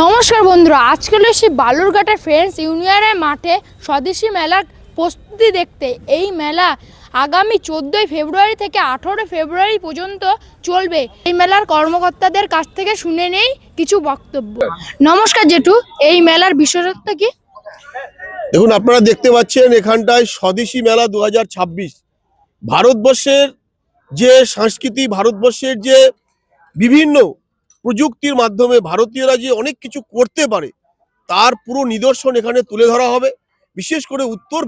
নমস্কার বন্ধুরা, আজকে এসেছি বালুরঘাটের ফ্রেন্ডস ইউনিয়নের মাঠে স্বদেশি মেলার প্রস্তুতি দেখতে। এই মেলা আগামী 14 ফেব্রুয়ারি থেকে 18 ফেব্রুয়ারি পর্যন্ত চলবে। এই মেলার কর্মকর্তাদের কাছ থেকে শুনে নেই কিছু বক্তব্য। নমস্কার জেঠু, এই মেলার বিশেষত্ব কি? দেখুন, আপনারা দেখতে পাচ্ছেন এখানটায় স্বদেশি মেলা 2026। ভারতবর্ষের যে সংস্কৃতি, ভারতবর্ষের যে বিভিন্ন প্রযুক্তির মাধ্যমে ভারতীয়রা যে অনেক কিছু করতে পারে তার পুরো নিদর্শন এখানে তুলে ধরা হবে। বিশেষ করে উত্তর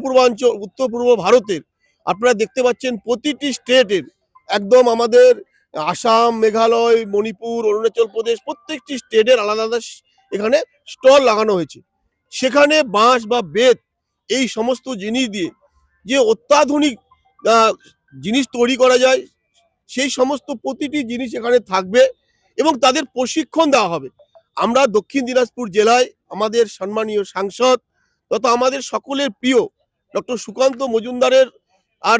পূর্ব ভারতের আপনারা দেখতে পাচ্ছেন প্রতিটি স্টেটের একদম আমাদের আসাম, মেঘালয়, মণিপুর, অরুণাচল প্রদেশ প্রত্যেকটি স্টেটের আলাদা আলাদা এখানে স্টল লাগানো হয়েছে। সেখানে বাঁশ বা বেত এই সমস্ত জিনিস দিয়ে যে অত্যাধুনিক জিনিস তৈরি করা যায় সেই সমস্ত প্রতিটি জিনিস এখানে থাকবে এবং তাদের প্রশিক্ষণ দেওয়া হবে। আমরা দক্ষিণ দিনাজপুর জেলায় আমাদের সম্মানীয় সাংসদ তথা আমাদের সকলের প্রিয় ডক্টর সুকান্ত মজুমদারের আর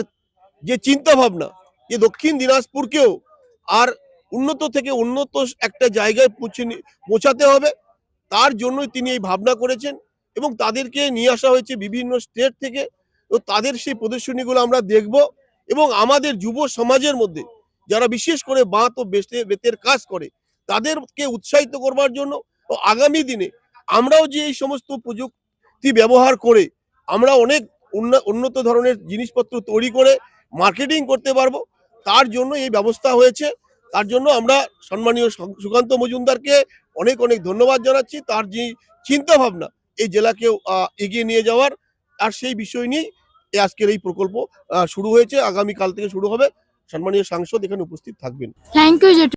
যে চিন্তা ভাবনা যে দক্ষিণ দিনাজপুরকেও আর উন্নত থেকে উন্নত একটা জায়গায় পৌঁছাতে হবে, তার জন্যই তিনি এই ভাবনা করেছেন এবং তাদেরকে নিয়ে আসা হয়েছে বিভিন্ন স্টেট থেকে। তো তাদের সেই প্রদর্শনীগুলো আমরা দেখব এবং আমাদের যুব সমাজের মধ্যে যারা বিশেষ করে বাঁশ ও বেতের কাজ করে তাদেরকে উৎসাহিত করবার জন্য ও আগামী দিনে আমরাও যে এই সমস্ত প্রযুক্তি ব্যবহার করে আমরা অনেক উন্নত ধরনের জিনিসপত্র তৈরি করে মার্কেটিং করতে পারবো, তার জন্য এই ব্যবস্থা হয়েছে। তার জন্য আমরা সম্মানীয় সুকান্ত মজুমদারকে অনেক অনেক ধন্যবাদ জানাচ্ছি। তার যে চিন্তা ভাবনা এই জেলাকে এগিয়ে নিয়ে যাওয়ার, আর সেই বিষয় নিয়েই আজকের এই প্রকল্প শুরু হয়েছে। আগামীকাল থেকে শুরু হবে। সম্মানীয় সাংসদ এখানে উপস্থিত থাকবেন। থ্যাংক ইউ জেঠু।